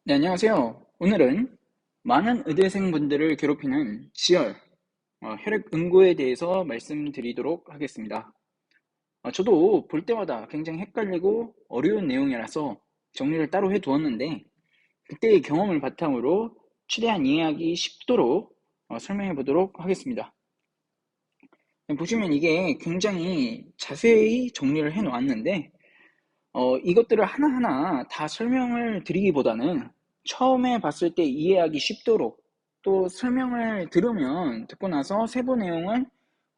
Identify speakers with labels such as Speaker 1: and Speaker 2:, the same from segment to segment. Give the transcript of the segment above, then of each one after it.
Speaker 1: 네, 안녕하세요. 오늘은 많은 의대생분들을 괴롭히는 지열, 혈액 응고에 대해서 말씀드리도록 하겠습니다. 저도 볼 때마다 굉장히 헷갈리고 어려운 내용이라서 정리를 따로 해두었는데, 그때의 경험을 바탕으로 최대한 이해하기 쉽도록 설명해 보도록 하겠습니다. 보시면 이게 굉장히 자세히 정리를 해 놓았는데, 이것들을 하나하나 다 설명을 드리기보다는 처음에 봤을 때 이해하기 쉽도록 또 설명을 들으면 듣고 나서 세부 내용을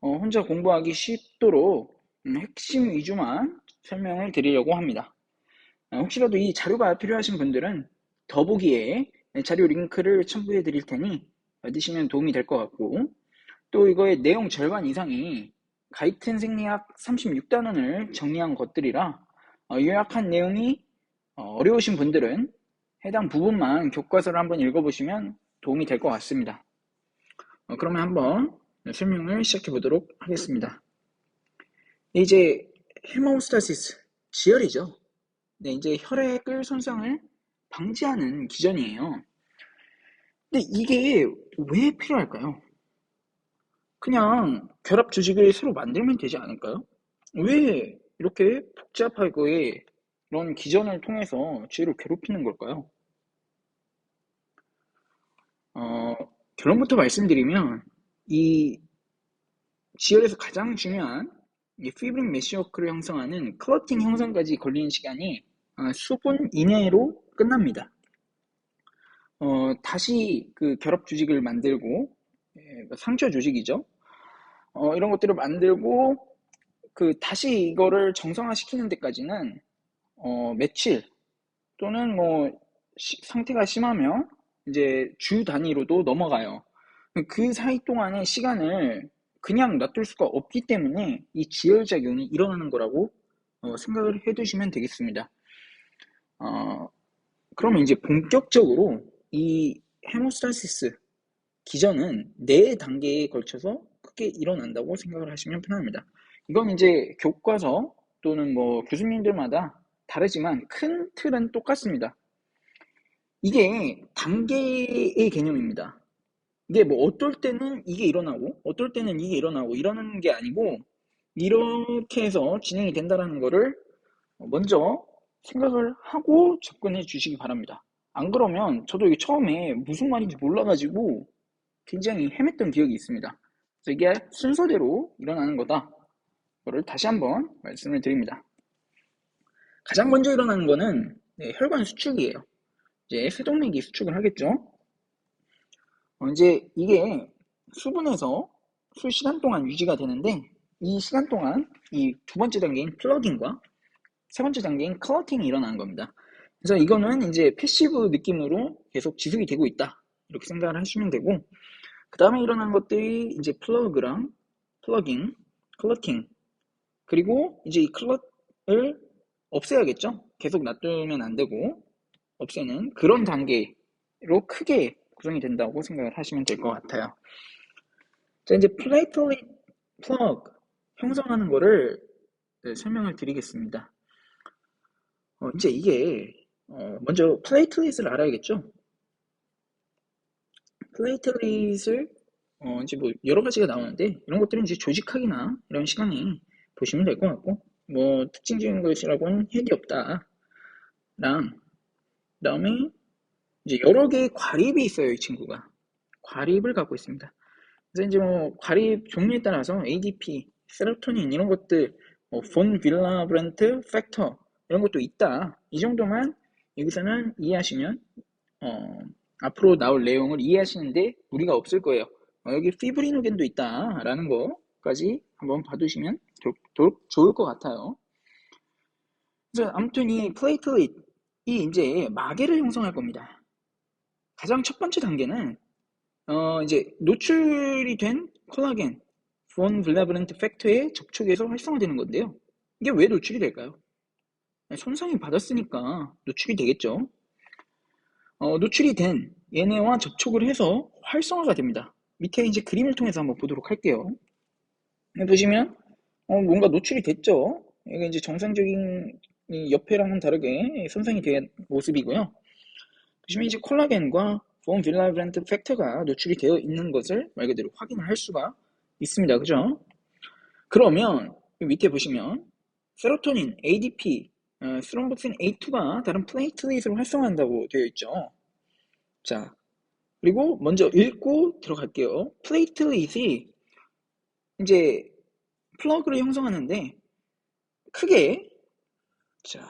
Speaker 1: 혼자 공부하기 쉽도록 핵심 위주만 설명을 드리려고 합니다. 혹시라도 이 자료가 필요하신 분들은 더보기에 자료 링크를 첨부해 드릴 테니 받으시면 도움이 될 것 같고, 또 이거의 내용 절반 이상이 가이튼 생리학 36단원을 정리한 것들이라 요약한 내용이 어려우신 분들은 해당 부분만 교과서를 한번 읽어보시면 도움이 될 것 같습니다. 그러면 한번 설명을 시작해 보도록 하겠습니다. 이제 헤모스타시스, 지혈이죠. 네, 이제 혈액을 손상을 방지하는 기전이에요. 근데 이게 왜 필요할까요? 그냥 결합 조직을 새로 만들면 되지 않을까요? 왜 이렇게 복잡하게 이런 기전을 통해서 쥐를 괴롭히는 걸까요? 어, 결론부터 말씀드리면 이 지혈에서 가장 중요한 이 피브린 메시워크를 형성하는 클러팅 형성까지 걸리는 시간이 수분 이내로 끝납니다. 다시 그 결합 조직을 만들고 상처 조직이죠. 이런 것들을 만들고 그 다시 이거를 정상화시키는 데까지는 며칠 또는 뭐 상태가 심하면 이제 주 단위로도 넘어가요. 그 사이 동안의 시간을 그냥 놔둘 수가 없기 때문에 이 지혈작용이 일어나는 거라고 생각을 해두시면 되겠습니다. 어, 그러면 이제 본격적으로 이 헤모스타시스 기전은 네 단계에 걸쳐서 크게 일어난다고 생각을 하시면 편합니다. 이건 이제 교과서 또는 뭐 교수님들마다 다르지만 큰 틀은 똑같습니다. 이게 단계의 개념입니다. 이게 뭐 어떨 때는 이게 일어나고 어떨 때는 이게 일어나고 이러는 게 아니고 이렇게 해서 진행이 된다는 거를 먼저 생각을 하고 접근해 주시기 바랍니다. 안 그러면 저도 이게 처음에 무슨 말인지 몰라가지고 굉장히 헤맸던 기억이 있습니다. 그래서 이게 순서대로 일어나는 거다. 그거를 다시 한번 말씀을 드립니다. 가장 먼저 일어나는 거는 혈관 수축이에요. 이제 쇄동맥이 수축을 하겠죠. 이제 이게 수분에서 수시간 동안 유지가 되는데 이 시간 동안 이 두 번째 단계인 플러깅과 세 번째 단계인 클러팅이 일어나는 겁니다. 그래서 이거는 이제 패시브 느낌으로 계속 지속이 되고 있다. 이렇게 생각을 하시면 되고, 그 다음에 일어나는 것들이 이제 플러그랑 플러깅, 클러팅, 그리고 이제 이 클럿을 없애야겠죠? 계속 놔두면 안 되고, 없애는 그런 단계로 크게 구성이 된다고 생각을 하시면 될 것 같아요. 자, 이제 플레이틀릿 플러그 형성하는 거를 설명을 드리겠습니다. 이제 이게 먼저 플레이틀릿을 알아야겠죠? 플레이틀릿을 이제 뭐 여러 가지가 나오는데 이런 것들은 이제 조직학이나 이런 시간에 보시면 될 것 같고, 뭐 특징적인 것이라고는 핵이 없다랑, 그다음에 이제 여러 개의 과립이 있어요. 이 친구가 과립을 갖고 있습니다. 그래서 이제 뭐 과립 종류에 따라서 ADP, 세로토닌 이런 것들, 본 빌라브란트 팩터 이런 것도 있다. 이 정도만 여기서는 이해하시면 어, 앞으로 나올 내용을 이해하시는데 무리가 없을 거예요. 여기 피브리노겐도 있다라는 거까지 한번 봐두시면 좋을 것 같아요. 그래서 아무튼 이 플레이틀릿이 이제 마개를 형성할 겁니다. 가장 첫 번째 단계는 이제 노출이 된 콜라겐, 본 블라브란트 팩터에 접촉해서 활성화되는 건데요. 이게 왜 노출이 될까요? 손상이 받았으니까 노출이 되겠죠. 노출이 된 얘네와 접촉을 해서 활성화가 됩니다. 밑에 이제 그림을 통해서 한번 보도록 할게요. 보시면 뭔가 노출이 됐죠. 이게 이제 정상적인 이 옆에랑은 다르게 손상이 된 모습이고요. 보시면 이제 콜라겐과 본 빌라브란트 팩터가 노출이 되어 있는 것을 말 그대로 확인을 할 수가 있습니다. 그죠? 그러면 밑에 보시면 세로토닌, ADP, 스롬복신 A2가 다른 플레이틀릿을 활성화한다고 되어 있죠. 자, 그리고 먼저 읽고 들어갈게요. 플레이틀릿이 이제 플러그를 형성하는데 크게 자,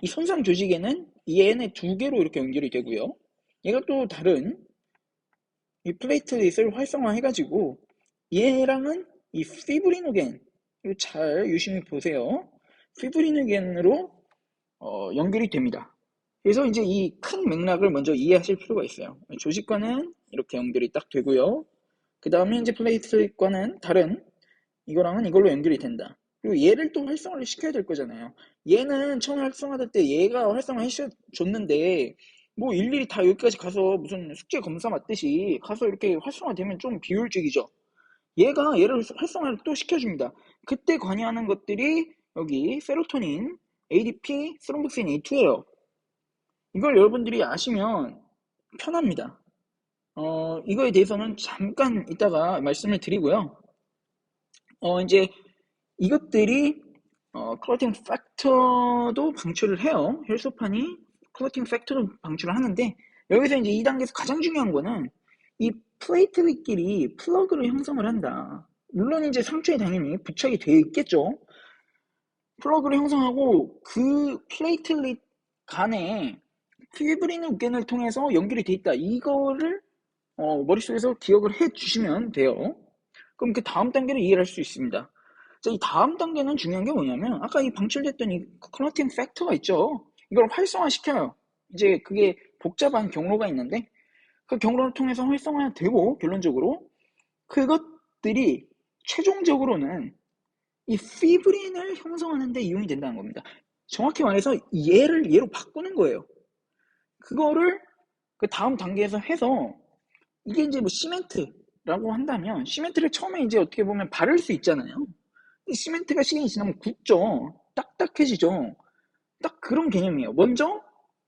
Speaker 1: 이 손상 조직에는 얘네 두 개로 이렇게 연결이 되고요. 얘가 또 다른 이 플레이틀릿을 활성화해가지고 얘랑은 이 피브리노겐 이거 잘 유심히 보세요. 피브리노겐으로 연결이 됩니다. 그래서 이제 이 큰 맥락을 먼저 이해하실 필요가 있어요. 조직과는 이렇게 연결이 딱 되고요. 그 다음에 이제 플레이틀릿과는 다른 이거랑은 이걸로 연결이 된다. 그리고 얘를 또 활성화를 시켜야 될 거잖아요. 얘는 처음에 활성화될 때 얘가 활성화 해줬는데 뭐 일일이 다 여기까지 가서 무슨 숙제 검사 맞듯이 가서 이렇게 활성화되면 좀 비효율적이죠. 얘가 얘를 활성화를 또 시켜줍니다. 그때 관여하는 것들이 여기 세로토닌, ADP, 스롬복신 A2예요. 이걸 여러분들이 아시면 편합니다. 이거에 대해서는 잠깐 이따가 말씀을 드리고요. 이제 이것들이 클로팅 팩터도 방출을 해요. 혈소판이 클로팅 팩터도 방출을 하는데 여기서 이제 2단계에서 가장 중요한 거는 이 플레이트릿끼리 플러그를 형성을 한다. 물론 이제 상처에 당연히 부착이 되어 있겠죠. 플러그를 형성하고 그 플레이트릿 간에 피브리노겐을 통해서 연결이 돼 있다. 이거를 머릿속에서 기억을 해 주시면 돼요. 그럼 그 다음 단계를 이해할 수 있습니다. 자, 이 다음 단계는 중요한 게 뭐냐면 아까 이 방출됐던 이 클로팅 팩터가 있죠. 이걸 활성화시켜요. 이제 그게 복잡한 경로가 있는데 그 경로를 통해서 활성화되고 결론적으로 그것들이 최종적으로는 이 피브린을 형성하는 데 이용이 된다는 겁니다. 정확히 말해서 얘를 얘로 바꾸는 거예요. 그거를 그 다음 단계에서 해서 이게 이제 뭐 시멘트라고 한다면 시멘트를 처음에 이제 어떻게 보면 바를 수 있잖아요. 이 시멘트가 시간이 지나면 굳죠. 딱딱해지죠. 딱 그런 개념이에요. 먼저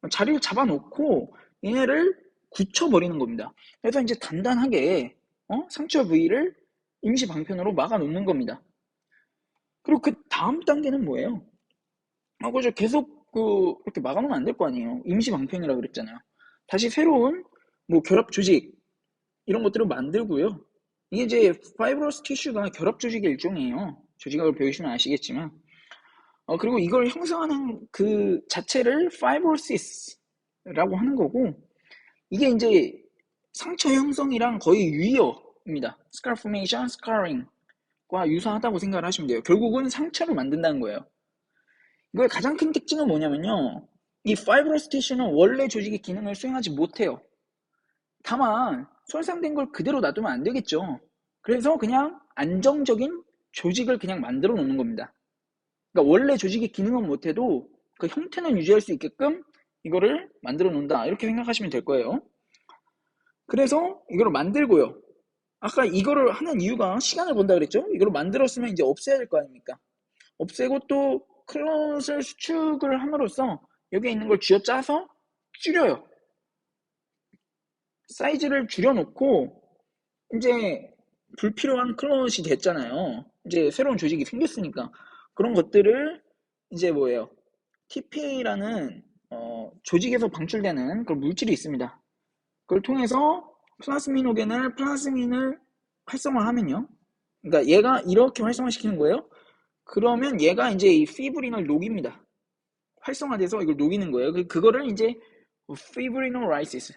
Speaker 1: 자리를 잡아놓고 얘네를 굳혀버리는 겁니다. 그래서 이제 단단하게 상처 부위를 임시 방편으로 막아놓는 겁니다. 그리고 그 다음 단계는 뭐예요? 그죠. 계속 그렇게 막아놓으면 안 될 거 아니에요. 임시 방편이라고 그랬잖아요. 다시 새로운 뭐 결합 조직 이런 것들을 만들고요. 이게 이제 파이브러스 티슈가 결합 조직의 일종이에요. 조직학을 배우시면 아시겠지만 그리고 이걸 형성하는 그 자체를 파이브로시스라고 하는 거고 이게 이제 상처 형성이랑 거의 유의어입니다. scar formation, scarring과 유사하다고 생각을 하시면 돼요. 결국은 상처를 만든다는 거예요. 이거의 가장 큰 특징은 뭐냐면요. 이 파이브러스 티슈는 원래 조직의 기능을 수행하지 못해요. 다만 손상된 걸 그대로 놔두면 안 되겠죠. 그래서 그냥 안정적인 조직을 그냥 만들어 놓는 겁니다. 그러니까 원래 조직의 기능은 못해도 그 형태는 유지할 수 있게끔 이거를 만들어 놓는다. 이렇게 생각하시면 될 거예요. 그래서 이거를 만들고요. 아까 이거를 하는 이유가 시간을 번다 그랬죠? 이거를 만들었으면 이제 없애야 될 거 아닙니까? 없애고 또 클롯을 수축을 함으로써 여기에 있는 걸 쥐어짜서 줄여요. 사이즈를 줄여놓고 이제 불필요한 클롯이 됐잖아요. 이제 새로운 조직이 생겼으니까 그런 것들을 이제 뭐예요? TPA라는 조직에서 방출되는 그런 물질이 있습니다. 그걸 통해서 플라스민을 활성화하면요. 그러니까 얘가 이렇게 활성화시키는 거예요. 그러면 얘가 이제 이 피브린을 녹입니다. 활성화돼서 이걸 녹이는 거예요. 그거를 이제 피브리노라이시스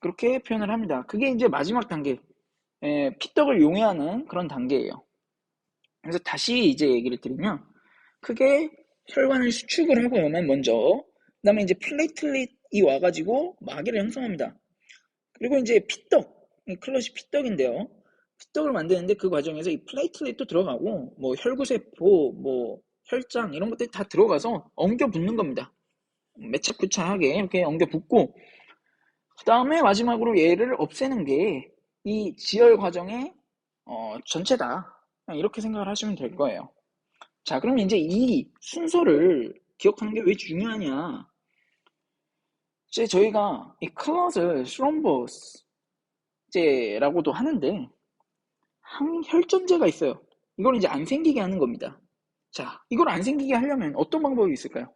Speaker 1: 그렇게 표현을 합니다. 그게 이제 마지막 단계, 피떡을 용해하는 그런 단계예요. 그래서 다시 이제 얘기를 드리면 크게 혈관을 수축을 하고요. 먼저 그 다음에 이제 플레이틀릿이 와가지고 마개를 형성합니다. 그리고 이제 피떡, 클롯이 피떡인데요. 피떡을 만드는데 그 과정에서 이 플레이틀릿도 들어가고 뭐 혈구세포, 뭐 혈장 이런 것들이 다 들어가서 엉겨 붙는 겁니다. 매차쿠차하게 이렇게 엉겨 붙고 그 다음에 마지막으로 얘를 없애는 게 이 지혈 과정의 전체다. 이렇게 생각을 하시면 될 거예요. 자, 그럼 이제 이 순서를 기억하는 게 왜 중요하냐? 이제 저희가 이 클럿을 스롬보스제라고도 하는데 항혈전제가 있어요. 이걸 이제 안 생기게 하는 겁니다. 자, 이걸 안 생기게 하려면 어떤 방법이 있을까요?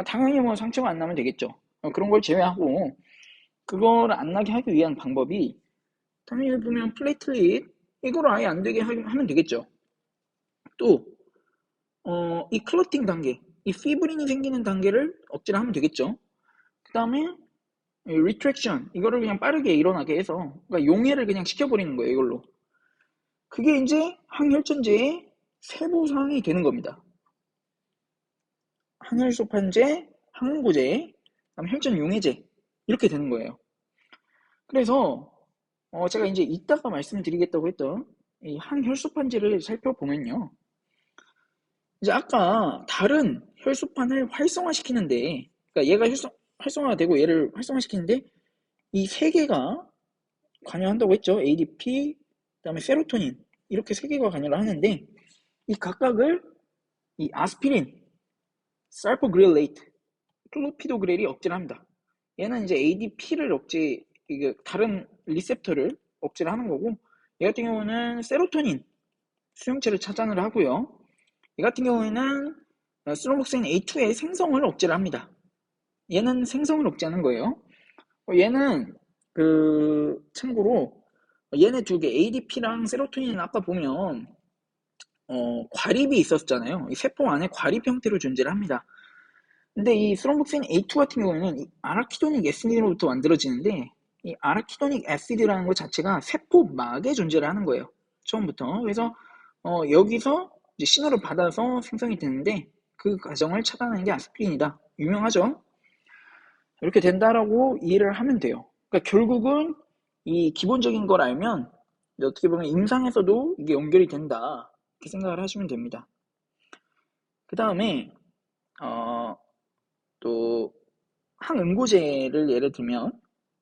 Speaker 1: 당연히 뭐 상처가 안 나면 되겠죠. 그런 걸 제외하고 그걸 안 나게 하기 위한 방법이 당연히 보면 플레이틀릿 이걸 아예 안 되게 하면 되겠죠. 또 이 클로팅 단계, 이 피브린이 생기는 단계를 억제를 하면 되겠죠. 그 다음에 리트랙션 이거를 그냥 빠르게 일어나게 해서 그러니까 용해를 그냥 시켜버리는 거예요. 이걸로. 그게 이제 항혈전제의 세부사항이 되는 겁니다. 항혈소판제, 항응고제, 그다음 혈전용해제 이렇게 되는 거예요. 그래서 제가 이제 이따가 말씀드리겠다고 했던 이 항혈소판제를 살펴보면요. 이제 아까 다른 혈소판을 활성화시키는데, 그러니까 얘가 활성화가 되고 얘를 활성화시키는데 이 세 개가 관여한다고 했죠. ADP, 그다음에 세로토닌 이렇게 세 개가 관여를 하는데 이 각각을 이 아스피린, 살포그릴레이트, 클로피도그렐이 억제를 합니다. 얘는 이제 ADP를 이게 다른 리셉터를 억제를 하는 거고 얘 같은 경우는 세로토닌 수용체를 차단을 하고요. 얘 같은 경우에는 스로복신 A2의 생성을 억제를 합니다. 얘는 생성을 억제하는 거예요. 얘는 참고로 얘네 두 개 ADP랑 세로토닌은 아까 보면 과립이 있었잖아요. 이 세포 안에 과립 형태로 존재를 합니다. 근데 이 스롬복신 A2 같은 경우에는 이 아라키도닉 애시드로부터 만들어지는데 이 아라키도닉 애시드라는 것 자체가 세포막에 존재를 하는 거예요. 처음부터. 그래서 여기서 이제 신호를 받아서 생성이 되는데 그 과정을 차단하는 게 아스피린이다. 유명하죠? 이렇게 된다라고 이해를 하면 돼요. 그러니까 결국은 이 기본적인 걸 알면 어떻게 보면 임상에서도 이게 연결이 된다. 이렇게 생각을 하시면 됩니다. 그 다음에 또 항응고제를 예를 들면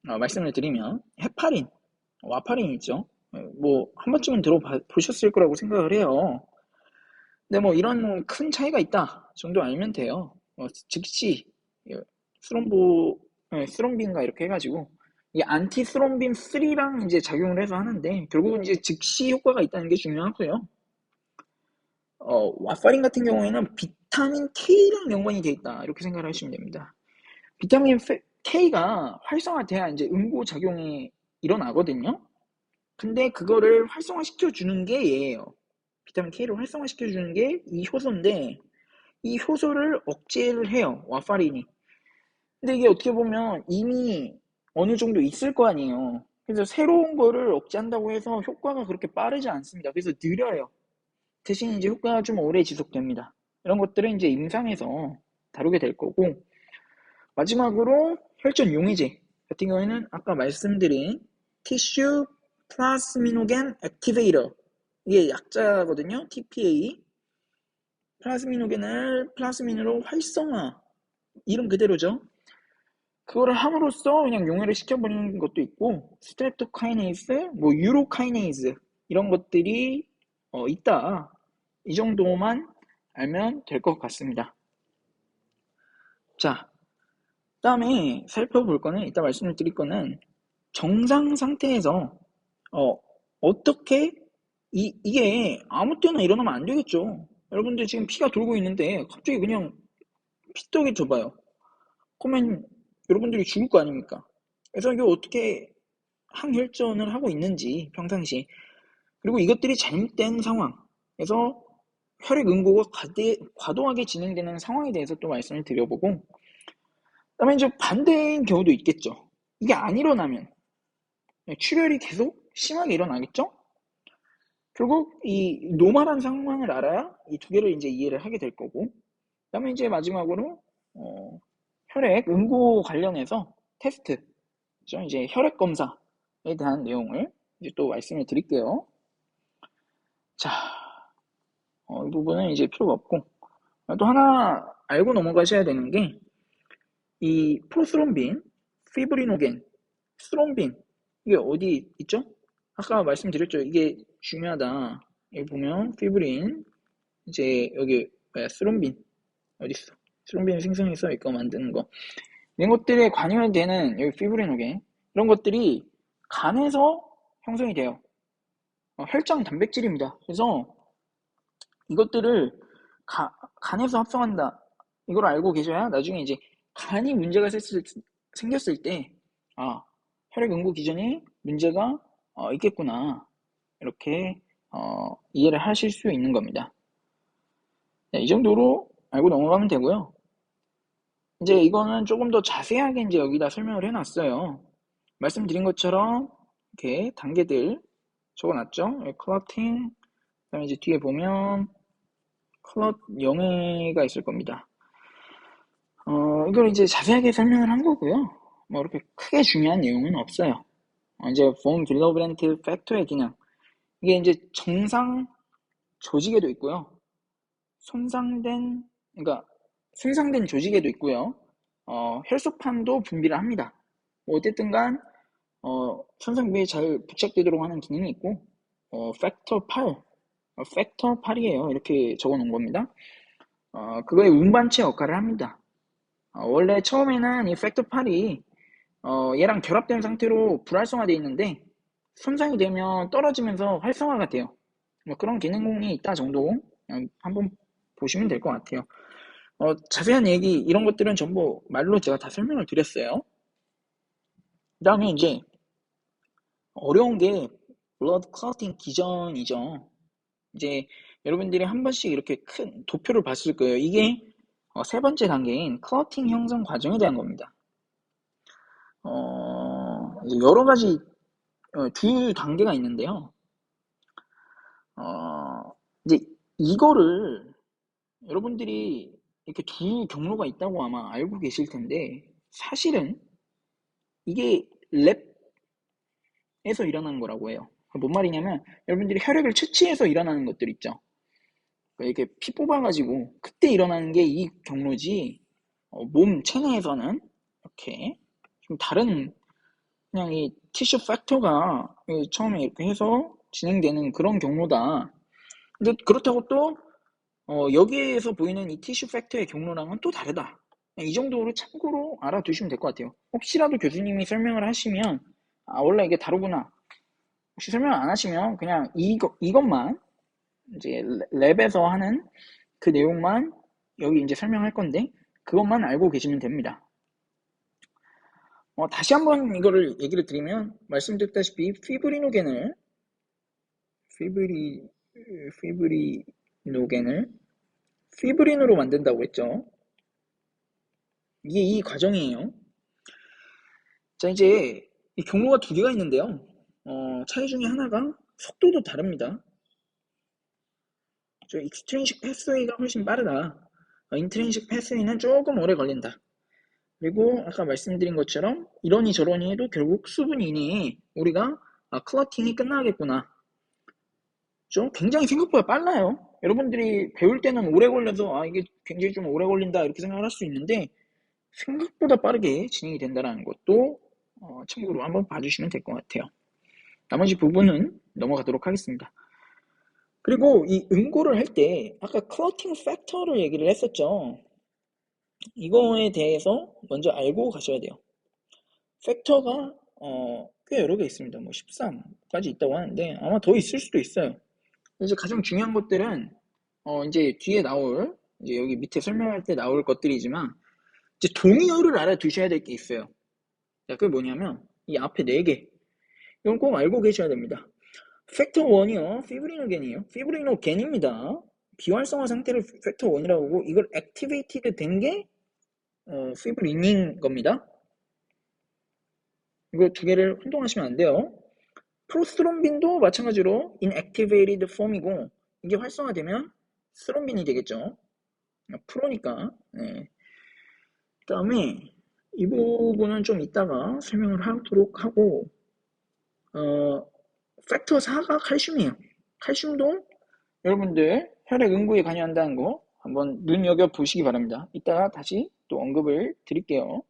Speaker 1: 말씀을 드리면 헤파린, 와파린 있죠. 뭐 한 번쯤은 들어보셨을 거라고 생각을 해요. 근데 뭐 이런 큰 차이가 있다 정도 알면 돼요. 즉시 스롬빈가 이렇게 해가지고 이 안티스롬빈 3랑 이제 작용을 해서 하는데 결국은 이제 즉시 효과가 있다는 게 중요하고요. 와파린 같은 경우에는 비타민 K랑 연관이 돼 있다 이렇게 생각을 하시면 됩니다. 비타민 K가 활성화돼야 이제 응고작용이 일어나거든요. 근데 그거를 활성화시켜 주는 게 얘예요. 비타민 K를 활성화시켜 주는 게 이 효소인데 이 효소를 억제를 해요. 와파린이. 근데 이게 어떻게 보면 이미 어느 정도 있을 거 아니에요. 그래서 새로운 거를 억제한다고 해서 효과가 그렇게 빠르지 않습니다. 그래서 느려요. 대신 이제 효과가 좀 오래 지속됩니다. 이런 것들은 이제 임상에서 다루게 될 거고 마지막으로 혈전 용해제 같은 경우에는 아까 말씀드린 티슈 플라스미노겐 액티베이터 이게 약자거든요. TPA 플라스미노겐을 플라스민으로 활성화 이름 그대로죠. 그거를 함으로써 그냥 용해를 시켜버리는 것도 있고 스트랩토카이네이즈, 뭐 유로카이네이즈 이런 것들이 있다. 이 정도만 알면 될 것 같습니다. 자, 다음에 살펴볼 거는 이따 말씀을 드릴 거는 정상 상태에서 어떻게 이게 아무 때나 일어나면 안 되겠죠. 여러분들 지금 피가 돌고 있는데 갑자기 그냥 피떡이 져봐요. 그러면 여러분들이 죽을 거 아닙니까? 그래서 이게 어떻게 항혈전을 하고 있는지 평상시 그리고 이것들이 잘못된 상황에서 혈액 응고가 과도하게 진행되는 상황에 대해서 또 말씀을 드려보고 그다음에 이제 반대인 경우도 있겠죠. 이게 안 일어나면 출혈이 계속 심하게 일어나겠죠? 결국 이 노멀한 상황을 알아야 이 두 개를 이제 이해를 하게 될 거고 그다음에 이제 마지막으로 혈액 응고 관련해서 테스트 이제 혈액 검사에 대한 내용을 이제 또 말씀을 드릴게요. 자, 이 부분은 이제 필요가 없고 또 하나 알고 넘어가셔야 되는 게 이 프로스롬빈, 피브리노겐, 스롬빈 이게 어디 있죠? 아까 말씀드렸죠. 이게 중요하다. 여기 보면 피브린 이제 여기 스롬빈 어디 있어? 스롬빈 생성해서 이거 만드는 거 이런 것들에 관여가 되는 여기 피브리노겐 이런 것들이 간에서 형성이 돼요. 혈장 단백질입니다. 그래서 이것들을 간에서 합성한다. 이걸 알고 계셔야 나중에 이제 간이 문제가 생겼을 때, 아, 혈액 응고 기전에 문제가 있겠구나. 이렇게 이해를 하실 수 있는 겁니다. 네, 이 정도로 알고 넘어가면 되고요. 이제 이거는 조금 더 자세하게 이제 여기다 설명을 해놨어요. 말씀드린 것처럼 이렇게 단계들 적어놨죠. 클러팅, 그다음에 이제 뒤에 보면 클럿 영해가 있을 겁니다. 이걸 이제 자세하게 설명을 한 거고요. 뭐 이렇게 크게 중요한 내용은 없어요. 이제 본 빌러브렌트 팩터의 기능. 이게 이제 정상 조직에도 있고요. 그러니까 손상된 조직에도 있고요. 혈소판도 분비를 합니다. 뭐 어쨌든 간, 손상 부위에 잘 부착되도록 하는 기능이 있고, 팩터 8, 팩터 8이에요. 이렇게 적어 놓은 겁니다. 그거의 운반체 역할을 합니다. 원래 처음에는 이 팩터 8이 얘랑 결합된 상태로 불활성화되어 있는데 손상이 되면 떨어지면서 활성화가 돼요. 뭐 그런 기능이 있다 정도 한번 보시면 될 것 같아요. 자세한 얘기 이런 것들은 전부 말로 제가 다 설명을 드렸어요. 그 다음에 이제 어려운 게 블러드 클러팅 기전이죠. 이제 여러분들이 한 번씩 이렇게 큰 도표를 봤을 거예요. 이게 세 번째 단계인 클러팅 형성 과정에 대한 겁니다. 이제 여러 가지 두 단계가 있는데요. 이제 이거를 여러분들이 이렇게 두 경로가 있다고 아마 알고 계실 텐데 사실은 이게 랩에서 일어나는 거라고 해요. 뭔 말이냐면 여러분들이 혈액을 채취해서 일어나는 것들 있죠. 이렇게 피 뽑아가지고 그때 일어나는 게 이 경로지 몸 체내에서는 이렇게 좀 다른 그냥 이 티슈 팩터가 처음에 이렇게 해서 진행되는 그런 경로다. 근데 그렇다고 또 여기에서 보이는 이 티슈 팩터의 경로랑은 또 다르다. 이 정도로 참고로 알아두시면 될 것 같아요. 혹시라도 교수님이 설명을 하시면 원래 이게 다르구나. 혹시 설명 안 하시면 그냥 이것만 이제 랩에서 하는 그 내용만 여기 이제 설명할 건데 그것만 알고 계시면 됩니다. 다시 한번 이거를 얘기를 드리면 말씀드렸다시피 피브리노겐을 피브린으로 만든다고 했죠. 이게 이 과정이에요. 자, 이제 이 경로가 두 개가 있는데요. 차이 중에 하나가 속도도 다릅니다. 익스트린식 패스웨이가 훨씬 빠르다. 인트린식 패스웨이는 조금 오래 걸린다. 그리고 아까 말씀드린 것처럼 이러니 저러니 해도 결국 수분 이내에 우리가 클러팅이 끝나겠구나. 좀 굉장히 생각보다 빨라요. 여러분들이 배울 때는 오래 걸려서 이게 굉장히 좀 오래 걸린다 이렇게 생각을 할 수 있는데 생각보다 빠르게 진행이 된다는 것도 참고로 한번 봐주시면 될 것 같아요. 나머지 부분은 넘어가도록 하겠습니다. 그리고 이 응고를 할 때 아까 클러팅 팩터를 얘기를 했었죠. 이거에 대해서 먼저 알고 가셔야 돼요. 팩터가 꽤 여러 개 있습니다. 뭐 13까지 있다고 하는데 아마 더 있을 수도 있어요. 이제 가장 중요한 것들은 이제 뒤에 나올 이제 여기 밑에 설명할 때 나올 것들이지만 이제 동의어를 알아두셔야 될 게 있어요. 자, 그게 뭐냐면 이 앞에 4개 이건 꼭 알고 계셔야 됩니다. 팩터 1이요. 피브리노겐이에요. 피브리노겐입니다. 비활성화 상태를 팩터 1이라고 하고 이걸 액티베이티드 된 게 피브리닌 겁니다. 이거 두 개를 혼동하시면 안 돼요. 프로스트롬빈도 마찬가지로 inactivated form이고 이게 활성화되면 스롬빈이 되겠죠. 프로니까. 네. 그 다음에 이 부분은 좀 이따가 설명을 하도록 하고 팩터 4가 칼슘이에요. 칼슘도 여러분들 혈액 응고에 관여한다는 거 한번 눈여겨보시기 바랍니다. 이따가 다시 또 언급을 드릴게요.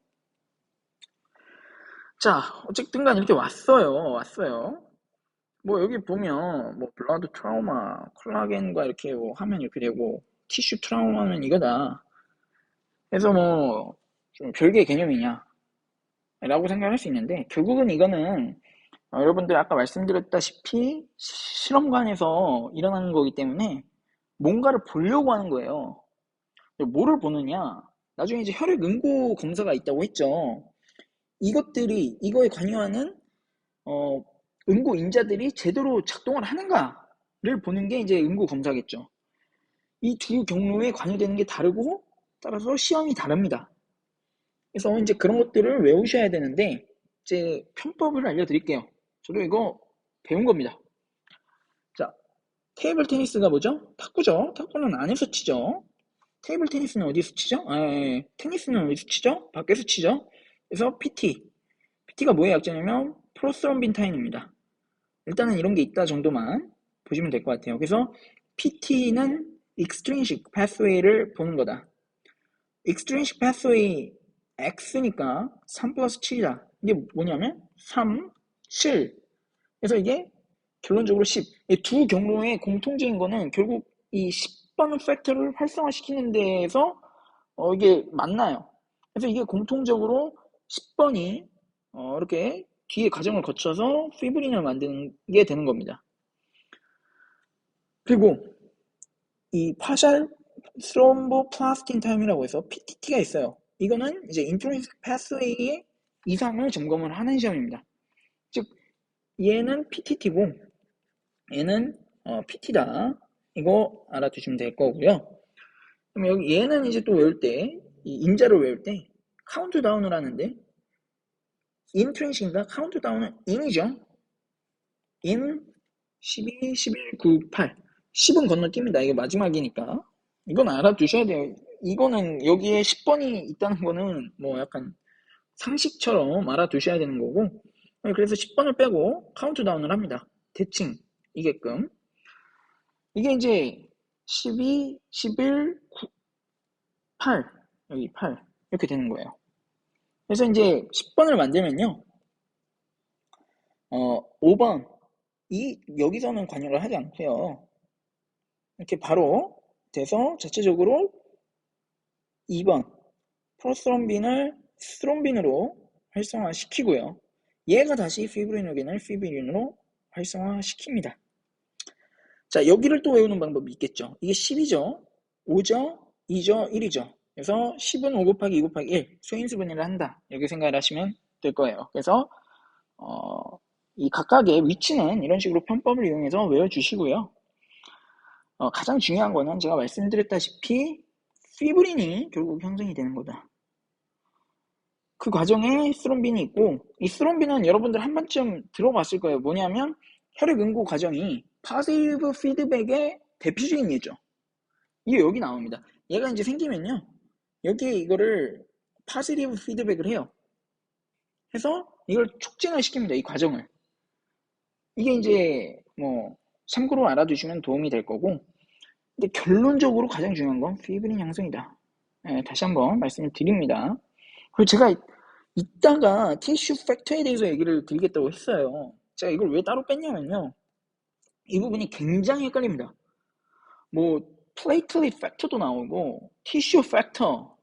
Speaker 1: 자, 어쨌든 간 이렇게 왔어요. 뭐 여기 보면 뭐 블러드 트라우마, 콜라겐과 이렇게 뭐 하면 이렇게 되고 티슈 트라우마는 이거다. 그래서 뭐 좀 별개의 개념이냐 라고 생각할 수 있는데, 결국은 이거는 여러분들 아까 말씀드렸다시피 실험관에서 일어나는 거기 때문에 뭔가를 보려고 하는 거예요. 뭐를 보느냐? 나중에 이제 혈액 응고 검사가 있다고 했죠. 이거에 관여하는 어, 응고 인자들이 제대로 작동을 하는가를 보는 게 이제 응고 검사겠죠. 이 두 경로에 관여되는 게 다르고 따라서 시험이 다릅니다. 그래서 이제 그런 것들을 외우셔야 되는데, 이제 편법을 알려드릴게요. 저도 이거 배운 겁니다. 자, 테이블 테니스가 뭐죠? 탁구죠. 탁구는 안에서 치죠. 테이블 테니스는 어디서 치죠? 테니스는 어디서 치죠? 밖에서 치죠. 그래서 PT가 뭐의 약자냐면 프로스럼빈타인입니다. 일단은 이런 게 있다 정도만 보시면 될 것 같아요. 그래서 PT는 extrinsic pathway를 보는 거다. extrinsic pathway X니까 3 플러스 7이다. 이게 뭐냐면 3, 7. 그래서 이게 결론적으로 10. 이 두 경로의 공통적인 거는 결국 이 10번 팩터를 활성화시키는 데에서 이게 맞나요. 그래서 이게 공통적으로 10번이 이렇게 뒤에 과정을 거쳐서 피브린을 만드는 게 되는 겁니다. 그리고 이 파샬 스롬보플라스틴 타임이라고 해서 PTT가 있어요. 이거는 이제 인트로닉 패스웨이의 이상을 점검을 하는 시험입니다. 즉 얘는 PTT고 얘는 PT다. 이거 알아두시면 될 거고요. 그럼 여기 얘는 이제 또 외울 때, 이 인자를 외울 때 카운트다운을 하는데, 인트랜식인가 카운트다운은 인이죠. 인 12, 11, 9, 8. 10은 건너뜁니다. 이게 마지막이니까. 이건 알아두셔야 돼요. 이거는 여기에 10번이 있다는 거는 뭐 약간 상식처럼 알아두셔야 되는 거고, 그래서 10번을 빼고 카운트다운을 합니다. 대칭 이게끔. 이게 이제 12, 11, 9, 8, 여기 8 이렇게 되는 거예요. 그래서 이제 10번을 만들면요, 5번 여기서는 관여를 하지 않고요, 이렇게 바로 돼서 자체적으로 2번 프로스트롬빈을 스트롬빈으로 활성화시키고요, 얘가 다시 피브리노겐을 피브린으로 활성화시킵니다. 자, 여기를 또 외우는 방법이 있겠죠. 이게 10이죠, 5죠, 2죠, 1이죠. 그래서 10은 5 곱하기 2 곱하기 1 소인수분해를 한다, 이렇게 생각을 하시면 될 거예요. 그래서 이 각각의 위치는 이런 식으로 편법을 이용해서 외워주시고요. 가장 중요한 거는 제가 말씀드렸다시피 피브린이 결국 형성이 되는 거다. 그 과정에 스트롬빈이 있고, 이 스트롬빈은 여러분들 한 번쯤 들어봤을 거예요. 뭐냐면 혈액 응고 과정이 파시브 피드백의 대표적인 예죠. 이게 여기 나옵니다. 얘가 이제 생기면요, 여기에 이거를 파시브 피드백을 해요. 해서 이걸 촉진을 시킵니다. 이 과정을. 이게 이제 뭐 참고로 알아두시면 도움이 될 거고, 근데 결론적으로 가장 중요한 건 피브린 형성이다. 다시 한번 말씀을 드립니다. 그리고 제가 이따가 티슈 팩터에 대해서 얘기를 드리겠다고 했어요. 제가 이걸 왜 따로 뺐냐면요, 이 부분이 굉장히 헷갈립니다. 뭐 플레이틀릿 팩터도 나오고 티슈 팩터,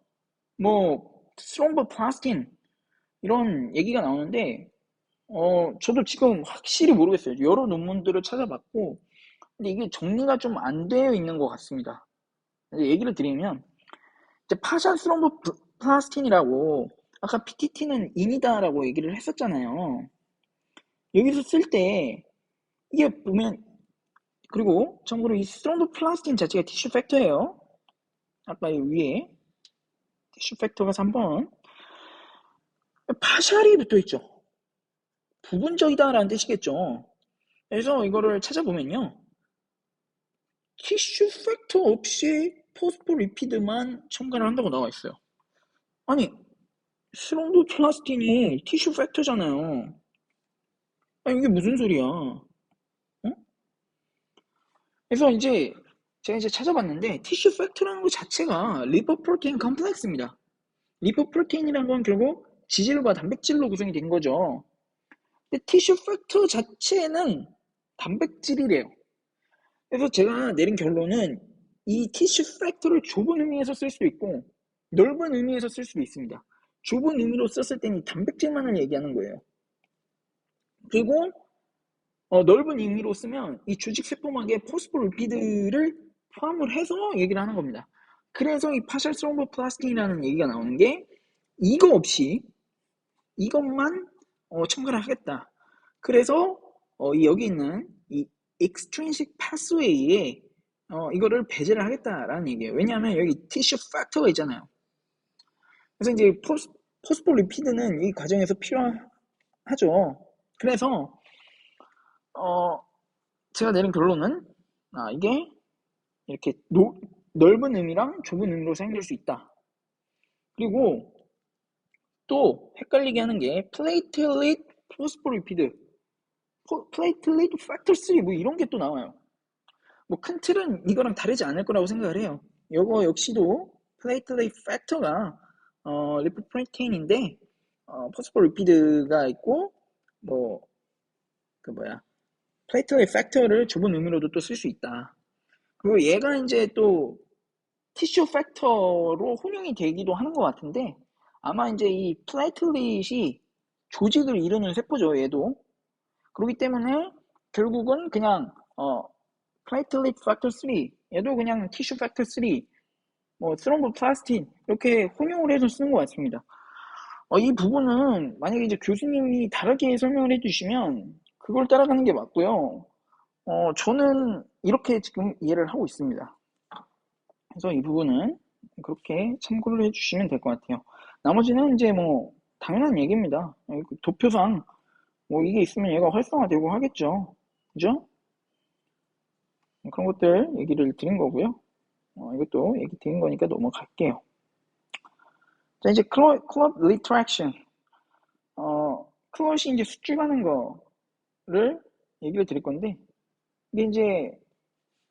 Speaker 1: 뭐 스롬보플라스틴 이런 얘기가 나오는데, 저도 지금 확실히 모르겠어요. 여러 논문들을 찾아봤고, 근데 이게 정리가 좀 안 되어 있는 것 같습니다. 얘기를 드리면, 이제 파샬 스롬보플라스틴이라고 아까 PTT는 인이다라고 얘기를 했었잖아요. 여기서 쓸 때 이게 보면, 그리고 참고로 이 스롬보플라스틴 자체가 티슈 팩터예요. 아까 이 위에 티슈 팩터가 3번 파샬이 붙어 있죠. 부분적이다라는 뜻이겠죠. 그래서 이거를 찾아보면요, 티슈 팩터 없이 포스포리피드만 첨가를 한다고 나와 있어요. 아니, 스롬보플라스틴이 티슈 팩터잖아요. 아니, 이게 무슨 소리야? 그래서 이제 제가 이제 찾아봤는데, 티슈 팩터라는 것 자체가 리포프로테인 컴플렉스입니다. 리포프로테인이라는 건 결국 지질과 단백질로 구성이 된 거죠. 근데 티슈 팩터 자체는 단백질이래요. 그래서 제가 내린 결론은 이 티슈 팩터를 좁은 의미에서 쓸 수도 있고 넓은 의미에서 쓸 수도 있습니다. 좁은 의미로 썼을 때는 단백질만을 얘기하는 거예요. 그리고 넓은 의미로 쓰면 이 조직 세포막에 포스포리피드를 포함을 해서 얘기를 하는 겁니다. 그래서 이 파셜 스롬보플라스틴이라는 얘기가 나오는 게 이거 없이 이것만 첨가를 하겠다. 그래서 여기 있는 이 extrinsic pathway에 이거를 배제를 하겠다라는 얘기예요. 왜냐하면 여기 tissue factor가 있잖아요. 그래서 이제 포스포리피드는 이 과정에서 필요하죠. 그래서 제가 내린 결론은 이게 이렇게 넓은 의미랑 좁은 의미로 사용될 수 있다. 그리고 또 헷갈리게 하는 게 플레이틀릿 포스포리피드, 플레이틀릿 팩터 3 뭐 이런 게 또 나와요. 뭐 큰 틀은 이거랑 다르지 않을 거라고 생각을 해요. 이거 역시도 플레이틀릿 팩터가 리포프로테인인데 포스포리피드가 있고 뭐 그 뭐야 플레이틀릿 팩터를 좁은 의미로도 또 쓸 수 있다. 그리고 얘가 이제 또 티슈 팩터로 혼용이 되기도 하는 것 같은데 아마 이제 이 플레이틀릿이 조직을 이루는 세포죠, 얘도. 그렇기 때문에 결국은 그냥 플레이틀릿 팩터 3, 얘도 그냥 티슈 팩터 3, 뭐 스롬보플라스틴 이렇게 혼용을 해서 쓰는 것 같습니다. 이 부분은 만약에 이제 교수님이 다르게 설명을 해주시면 그걸 따라가는 게 맞고요. 저는 이렇게 지금 이해를 하고 있습니다. 그래서 이 부분은 그렇게 참고를 해주시면 될 것 같아요. 나머지는 이제 뭐 당연한 얘기입니다. 도표상 뭐 이게 있으면 얘가 활성화되고 하겠죠. 그죠? 그런 것들 얘기를 드린 거고요. 이것도 얘기 드린 거니까 넘어갈게요. 자, 이제 클럽 리트랙션. 클럿이 이제 수축하는 거를 얘기를 드릴 건데, 이게 이제,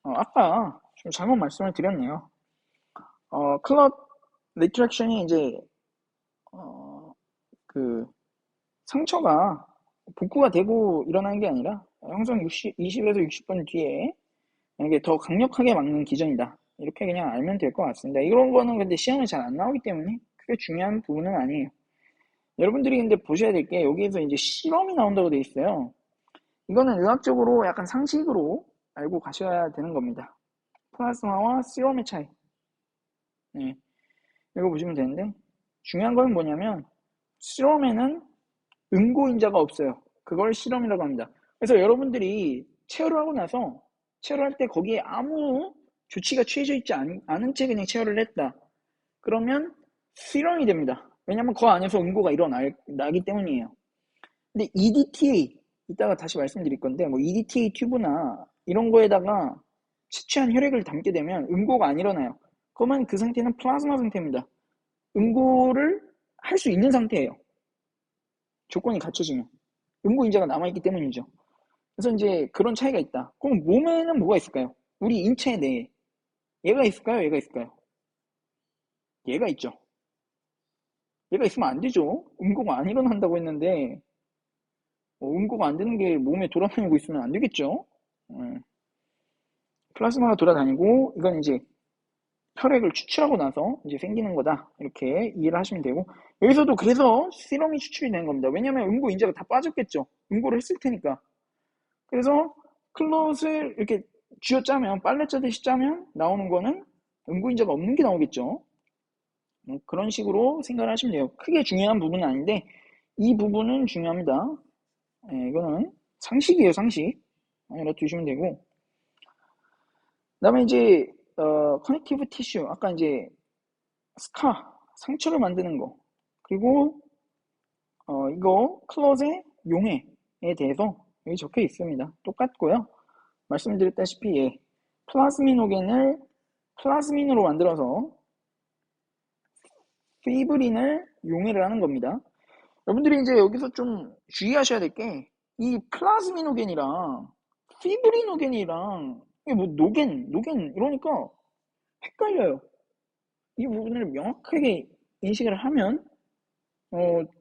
Speaker 1: 아까 좀 잘못 말씀을 드렸네요. 클럽 리트랙션이 이제, 그, 상처가 복구가 되고 일어나는 게 아니라, 항상 20에서 60분 뒤에, 이게 더 강력하게 막는 기전이다. 이렇게 그냥 알면 될 것 같습니다. 이런 거는 근데 시험에 잘 안 나오기 때문에 크게 중요한 부분은 아니에요. 여러분들이 근데 보셔야 될 게 여기에서 이제 실험이 나온다고 돼 있어요. 이거는 의학적으로 약간 상식으로 알고 가셔야 되는 겁니다. 플라즈마와 시럼의 차이. 네. 이거 보시면 되는데 중요한 건 뭐냐면 시럼에는 응고인자가 없어요. 그걸 실험이라고 합니다. 그래서 여러분들이 체열을 하고 나서 체열을 할 때 거기에 아무 조치가 취해져 있지 않은 채 그냥 체열을 했다. 그러면 실험이 됩니다. 왜냐면 그 안에서 응고가 일어나기 때문이에요. 근데 EDTA, 이따가 다시 말씀드릴 건데, 뭐 EDTA 튜브나 이런 거에다가 채취한 혈액을 담게 되면 응고가 안 일어나요. 그러면 그 상태는 플라즈마 상태입니다. 응고를 할 수 있는 상태예요. 조건이 갖춰지면. 응고인자가 남아있기 때문이죠. 그래서 이제 그런 차이가 있다. 그럼 몸에는 뭐가 있을까요? 우리 인체 내에. 얘가 있을까요? 얘가 있을까요? 얘가 있죠. 얘가 있으면 안 되죠. 응고가 안 일어난다고 했는데, 응고가 안 되는 게 몸에 돌아다니고 있으면 안 되겠죠. 플라즈마가 돌아다니고, 이건 이제 혈액을 추출하고 나서 이제 생기는 거다. 이렇게 이해를 하시면 되고, 여기서도 그래서 시럼이 추출이 되는 겁니다. 왜냐면 응고 인자가 다 빠졌겠죠. 응고를 했을 테니까. 그래서 클롯을 이렇게 쥐어짜면, 빨래 짜듯이 짜면 나오는 거는 응고 인자가 없는 게 나오겠죠. 그런 식으로 생각을 하시면 돼요. 크게 중요한 부분은 아닌데, 이 부분은 중요합니다. 이거는 상식이에요, 상식. 이렇게 두시면 되고. 그 다음에 이제, 커넥티브 티슈. 아까 이제, 상처를 만드는 거. 그리고, 이거, 클롯의 용해에 대해서 여기 적혀 있습니다. 똑같고요. 말씀드렸다시피, 예, 플라즈미노겐을 플라즈민으로 만들어서 피브린을 용해를 하는 겁니다. 여러분들이 이제 여기서 좀 주의하셔야 될 게, 이 플라즈미노겐이랑 피브리노겐이랑 이게 뭐 노겐 이러니까 헷갈려요. 이 부분을 명확하게 인식을 하면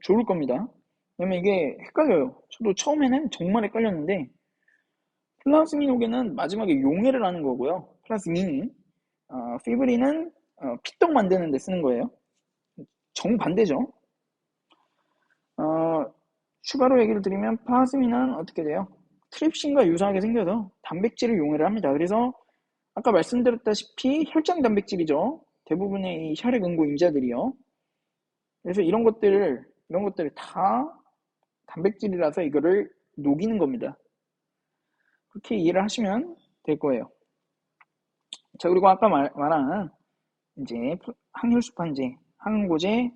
Speaker 1: 좋을 겁니다. 왜냐면 이게 헷갈려요. 저도 처음에는 정말 헷갈렸는데 플라즈미노겐은 마지막에 용해를 하는 거고요. 플라즈민이 피브린은 피떡 만드는 데 쓰는 거예요. 정반대죠. 추가로 얘기를 드리면 파스민은 어떻게 돼요? 트립신과 유사하게 생겨서 단백질을 용해를 합니다. 그래서 아까 말씀드렸다시피 혈장 단백질이죠. 대부분의 이 혈액 응고 인자들이요. 그래서 이런 것들을 다 단백질이라서 이거를 녹이는 겁니다. 그렇게 이해를 하시면 될 거예요. 자, 그리고 아까 말한 이제 항혈수판제, 항응고제,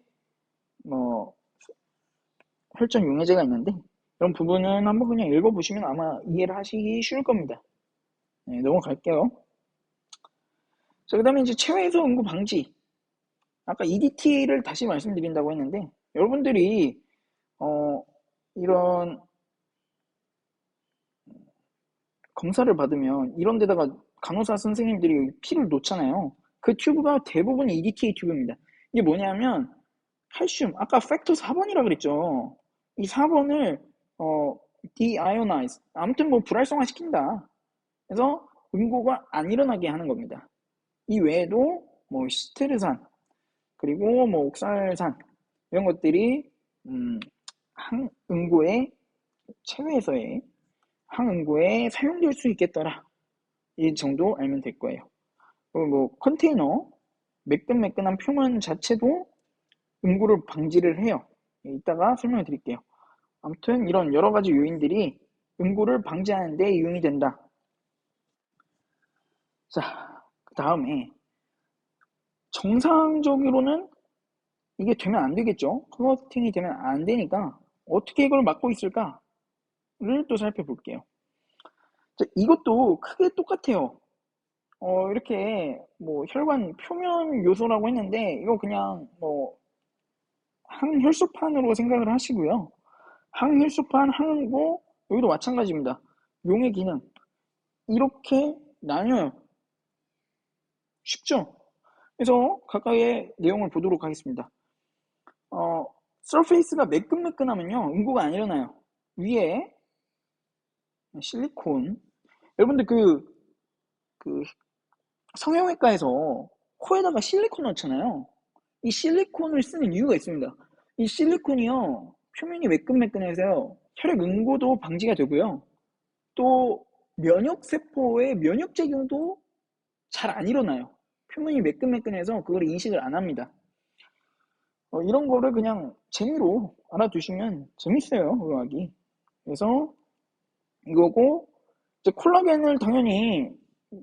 Speaker 1: 뭐 혈전 용해제가 있는데 이런 부분은 한번 그냥 읽어보시면 아마 이해를 하시기 쉬울 겁니다. 네, 넘어갈게요. 자, 그 다음에 이제 체외에서 응고 방지. 아까 EDT를 다시 말씀드린다고 했는데 여러분들이 이런 검사를 받으면 이런 데다가 간호사 선생님들이 피를 놓잖아요. 그 튜브가 대부분 EDTA 튜브입니다. 이게 뭐냐면 칼슘, 아까 팩터 4번이라 그랬죠. 이 4번을 deionise, 아무튼 뭐 불활성화 시킨다. 그래서 응고가 안 일어나게 하는 겁니다. 이 외에도 뭐 시트르산, 그리고 뭐 옥살산 이런 것들이 항응고의 체외에서의 항응고에 사용될 수 있겠더라. 이 정도 알면 될 거예요. 그리고 뭐 컨테이너 매끈매끈한 표면 자체도 응고를 방지를 해요. 이따가 설명을 드릴게요. 아무튼 이런 여러 가지 요인들이 응고를 방지하는 데 이용이 된다. 자, 그 다음에 정상적으로는 이게 되면 안 되겠죠. 클러팅이 되면 안 되니까 어떻게 이걸 막고 있을까를 또 살펴볼게요. 자, 이것도 크게 똑같아요. 이렇게 뭐 혈관 표면 요소라고 했는데 이거 그냥 뭐 항혈소판으로 생각을 하시고요. 항혈소판, 항응고 여기도 마찬가지입니다. 용의 기능 이렇게 나뉘어요. 쉽죠? 그래서 각각의 내용을 보도록 하겠습니다. 서페이스가 매끈매끈하면요 응고가 안 일어나요. 위에 실리콘, 여러분들 그 성형외과에서 코에다가 실리콘 넣잖아요. 이 실리콘을 쓰는 이유가 있습니다. 이 실리콘이요 표면이 매끈매끈해서요 혈액 응고도 방지가 되고요, 또 면역세포의 면역작용도 잘 안 일어나요. 표면이 매끈매끈해서 그걸 인식을 안 합니다. 이런 거를 그냥 재미로 알아두시면 재밌어요, 의학이. 그래서 이거고, 이제 콜라겐을 당연히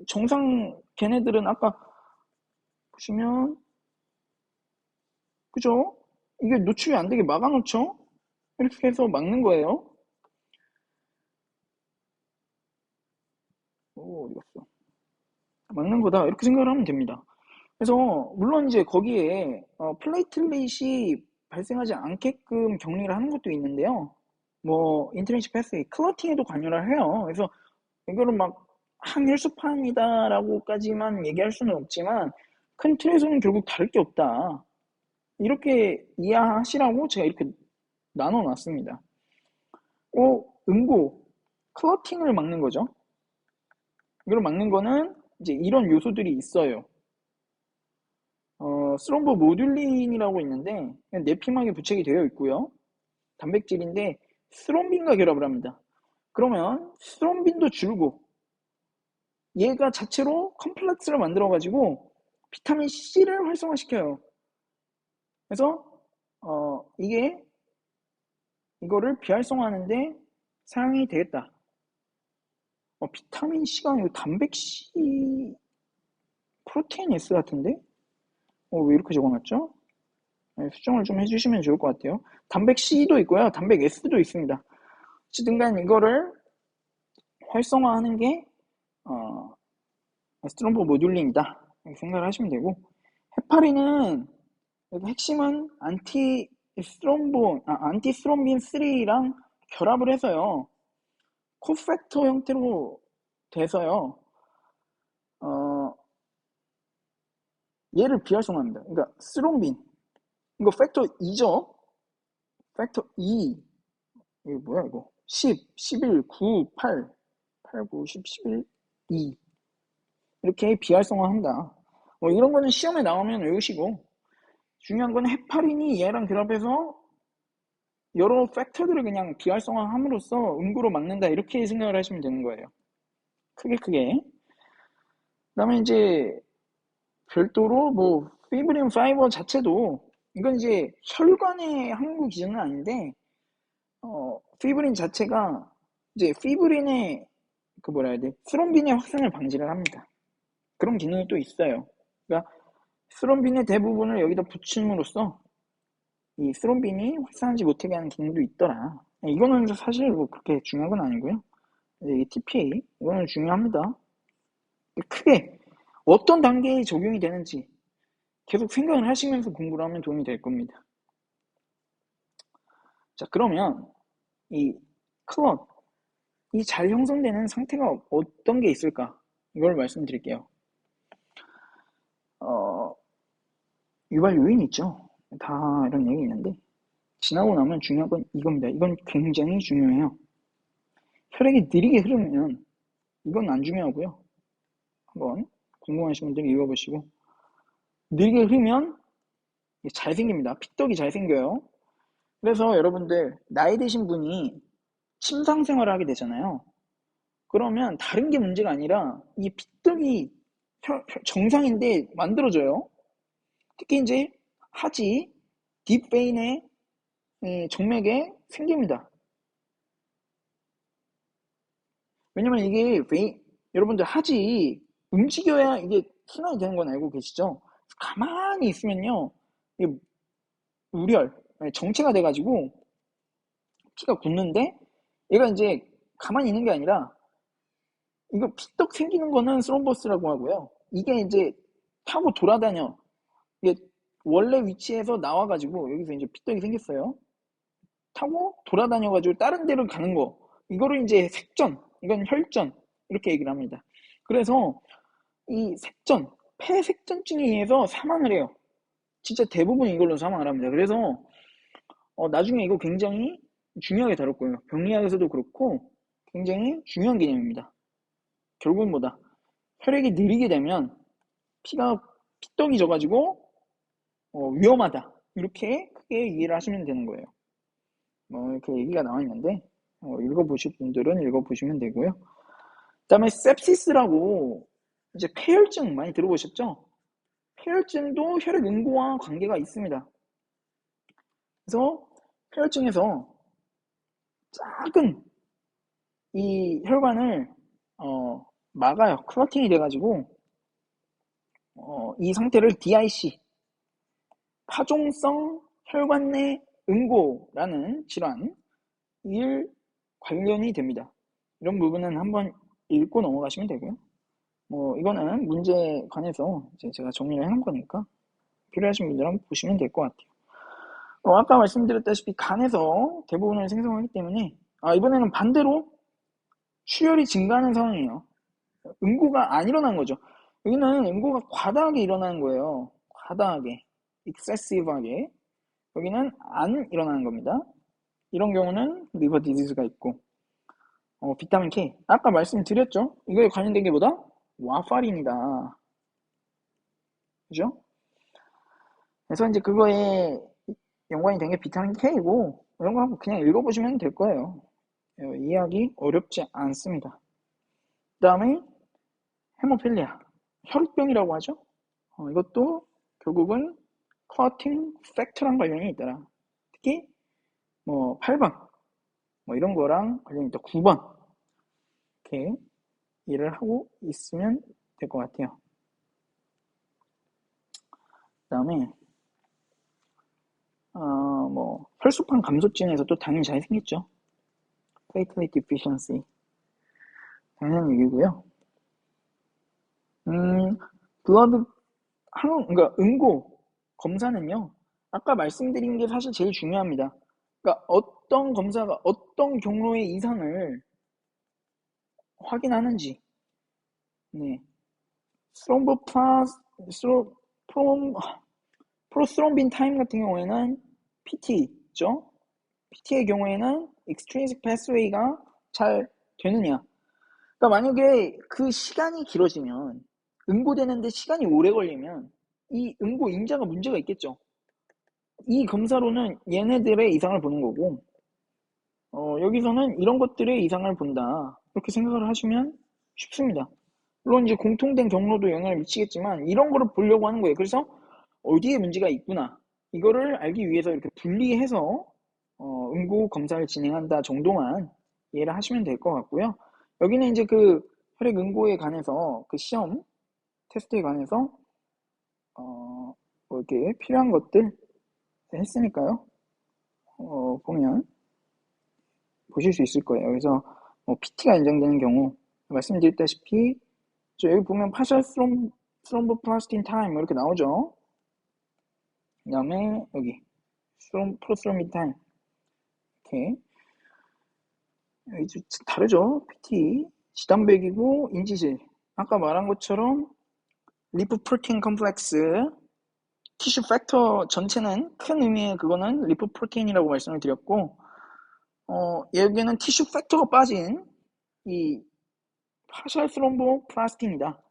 Speaker 1: 정상 걔네들은 아까 보시면 그죠? 이게 노출이 안 되게 막아놓죠? 이렇게 해서 막는 거예요. 어디 갔어? 막는 거다. 이렇게 생각을 하면 됩니다. 그래서 물론 이제 거기에 플레이틀릿이 발생하지 않게끔 격리를 하는 것도 있는데요. 뭐 인트렌시 패스웨이, 클러팅에도 관여를 해요. 그래서 이거를 막 항일수판이다라고까지만 얘기할 수는 없지만 큰 틀에서는 결국 다를 게 없다. 이렇게 이해하시라고 제가 이렇게 나눠놨습니다. 응고, 클러팅을 막는 거죠. 이걸 막는 거는 이제 이런 요소들이 있어요. 스롬보 모듈린이라고 있는데 내피막에 부착이 되어 있고요. 단백질인데 스롬빈과 결합을 합니다. 그러면 스롬빈도 줄고 얘가 자체로 컴플렉스를 만들어 가지고 비타민 C를 활성화시켜요. 그래서 이거를 비활성화하는데 사용이 되겠다. 비타민 C가 아니고 단백 C 프로테인 S 같은데? 왜 이렇게 적어놨죠? 수정을 좀 해주시면 좋을 것 같아요. 단백 C도 있고요. 단백 S도 있습니다. 어쨌든 간 이거를 활성화하는 게 스트롬보 모듈린이다 이렇게 생각을 하시면 되고, 헤파린은 핵심은 안티스트롬빈 3랑 결합을 해서요 코팩터 형태로 돼서요 얘를 비활성화합니다. 그러니까 스롬빈 이거 팩터 2죠. 팩터 2 이거 뭐야 이거 10, 11, 9, 8 9, 10, 11, 2 이렇게 비활성화한다. 이런 거는 시험에 나오면 외우시고, 중요한 건 헤파린이 얘랑 결합해서 여러 팩터들을 그냥 비활성화함으로써 응고로 막는다 이렇게 생각을 하시면 되는 거예요. 크게. 그다음에 이제 별도로 뭐 피브린 파이버 자체도 이건 이제 혈관의 항구 기전은 아닌데 피브린 자체가 이제 피브린의 그 뭐라 해야 돼? 스롬빈의 확산을 방지를 합니다. 그런 기능이 또 있어요. 그러니까 스롬빈의 대부분을 여기다 붙임으로써 이 스롬빈이 확산하지 못하게 하는 기능도 있더라. 이거는 사실 뭐 그렇게 중요한 건 아니고요. 이 TPA 이거는 중요합니다. 크게 어떤 단계에 적용이 되는지 계속 생각을 하시면서 공부를 하면 도움이 될 겁니다. 자, 그러면 이 클럿, 이 잘 형성되는 상태가 어떤 게 있을까? 이걸 말씀드릴게요. 유발 요인이 있죠. 다 이런 얘기 있는데 지나고 나면 중요한 건 이겁니다. 이건 굉장히 중요해요. 혈액이 느리게 흐르면 이건 안 중요하고요. 한번 궁금하신 분들은 읽어보시고 느리게 흐르면 잘생깁니다. 피떡이 잘생겨요. 그래서 여러분들 나이 드신 분이 침상 생활을 하게 되잖아요. 그러면 다른 게 문제가 아니라 이 피떡이 정상인데 만들어져요. 특히 이제 하지, 딥베인의 정맥에 생깁니다. 왜냐면 이게 여러분들 하지 움직여야 이게 순환이 되는 건 알고 계시죠? 가만히 있으면요, 이게 우열, 정체가 돼가지고 피가 굳는데 얘가 이제 가만히 있는 게 아니라 이거 피떡 생기는 거는 스롬버스라고 하고요. 이게 이제 타고 돌아다녀. 이게 원래 위치에서 나와가지고 여기서 이제 피떡이 생겼어요. 타고 돌아다녀가지고 다른 데로 가는 거. 이거를 이제 색전, 이건 혈전 이렇게 얘기를 합니다. 그래서 이 색전, 폐색전증에 의해서 사망을 해요. 진짜 대부분 이걸로 사망을 합니다. 그래서 나중에 이거 굉장히 중요하게 다룰 거예요. 병리학에서도 그렇고 굉장히 중요한 개념입니다. 결국은 뭐다? 혈액이 느리게 되면 피떡이 져가지고 위험하다. 이렇게 크게 이해를 하시면 되는 거예요. 이렇게 얘기가 나와 있는데 읽어보실 분들은 읽어보시면 되고요. 그 다음에 셉시스라고 이제 폐혈증 많이 들어보셨죠? 폐혈증도 혈액 응고와 관계가 있습니다. 그래서 폐혈증에서 작은 이 혈관을 막아요. 클러팅이 돼가지고 이 상태를 DIC, 파종성 혈관 내 응고라는 질환 일 관련이 됩니다. 이런 부분은 한번 읽고 넘어가시면 되고요. 이거는 문제에 관해서 이제 제가 정리를 해놓은 거니까 필요하신 분들은 한번 보시면 될 것 같아요. 아까 말씀드렸다시피 간에서 대부분을 생성하기 때문에 이번에는 반대로 출혈이 증가하는 상황이에요. 응고가 안 일어난 거죠. 여기는 응고가 과다하게 일어나는 거예요. 과다하게, excessive하게. 여기는 안 일어나는 겁니다. 이런 경우는 리버 디지즈가 있고 비타민 K 아까 말씀드렸죠. 이거에 관련된 게 뭐다? 와파린이다. 그죠? 그래서 이제 그거에 연관이 된 게 비타민 K고 이런 거 한번 그냥 읽어보시면 될 거예요. 이해하기 어렵지 않습니다. 그 다음에 헤모필리아 혈우병이라고 하죠. 이것도 결국은 클러팅 팩터랑 관련이 있더라. 특히 8번 이런 거랑 관련이 있다. 9번 이렇게 일을 하고 있으면 될 것 같아요. 그 다음에 혈소판 감소증에서도 당연히 잘 생겼죠. platelet deficiency 당연한 얘기고요. 블러드 그러니까 응고 검사는요. 아까 말씀드린 게 사실 제일 중요합니다. 그러니까 어떤 검사가 어떤 경로의 이상을 확인하는지. 네. 프로스롬빈 타임 같은 경우에는 PT죠. PT의 경우에는 extrinsic pathway가 잘 되느냐. 그러니까 만약에 그 시간이 길어지면 응고되는데 시간이 오래 걸리면 이 응고 인자가 문제가 있겠죠. 이 검사로는 얘네들의 이상을 보는 거고, 여기서는 이런 것들의 이상을 본다. 이렇게 생각을 하시면 쉽습니다. 물론 이제 공통된 경로도 영향을 미치겠지만 이런 거를 보려고 하는 거예요. 그래서 어디에 문제가 있구나. 이거를 알기 위해서 이렇게 분리해서 응고 검사를 진행한다 정도만 이해를 하시면 될 것 같고요. 여기는 이제 그 혈액 응고에 관해서 그 시험 테스트에 관해서 뭐 이렇게 필요한 것들 했으니까요. 보면 보실 수 있을 거예요. 그래서 뭐 PT가 인정되는 경우 말씀드렸다시피 여기 보면 partial thromboplastin time 이렇게 나오죠. 그 다음에 여기 프로스롬빈 타임 이렇게 여기 좀 다르죠. PT 지단백이고 인지질 아까 말한 것처럼 리포프로테인 컴플렉스 티슈 팩터 전체는 큰 의미의 그거는 리포프로테인이라고 말씀을 드렸고 여기는 티슈 팩터가 빠진 이 파셜 스롬보플라스틴이다.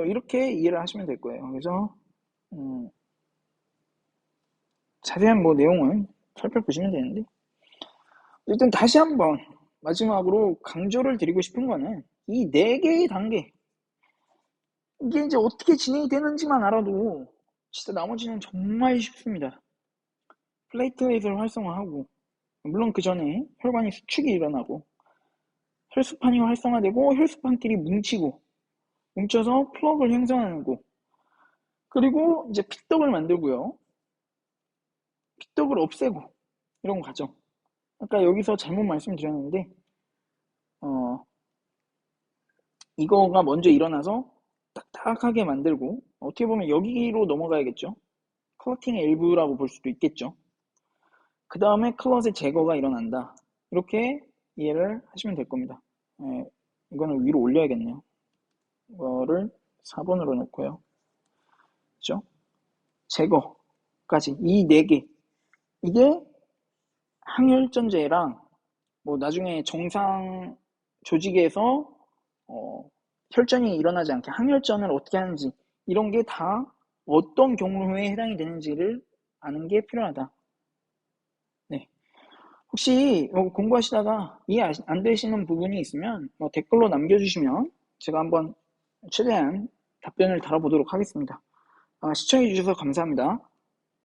Speaker 1: 이렇게 이해를 하시면 될 거예요. 그래서 자세한 뭐 내용은 살펴보시면 되는데 일단 다시 한번 마지막으로 강조를 드리고 싶은 거는 이 4개의 단계 이게 이제 어떻게 진행이 되는지만 알아도 진짜 나머지는 정말 쉽습니다. 플레이트레이트를 활성화하고 물론 그 전에 혈관이 수축이 일어나고 혈수판이 활성화되고 혈수판끼리 뭉쳐서 플럭을 형성하는 거 그리고 이제 핏떡을 만들고요. 핏떡을 없애고 이런 과정 아까 여기서 잘못 말씀드렸는데 이거가 먼저 일어나서 딱딱하게 만들고 어떻게 보면 여기로 넘어가야겠죠. 클러팅의 일부라고 볼 수도 있겠죠. 그 다음에 클럿의 제거가 일어난다. 이렇게 이해를 하시면 될 겁니다. 이거는 위로 올려야겠네요. 이거를 4번으로 놓고요. 그죠? 제거까지 이 4개 이게 항혈전제랑 뭐 나중에 정상 조직에서 혈전이 일어나지 않게 항혈전을 어떻게 하는지 이런 게 다 어떤 경로에 해당이 되는지를 아는 게 필요하다. 네. 혹시 공부하시다가 이해 안 되시는 부분이 있으면 댓글로 남겨주시면 제가 한번 최대한 답변을 달아보도록 하겠습니다. 시청해주셔서 감사합니다.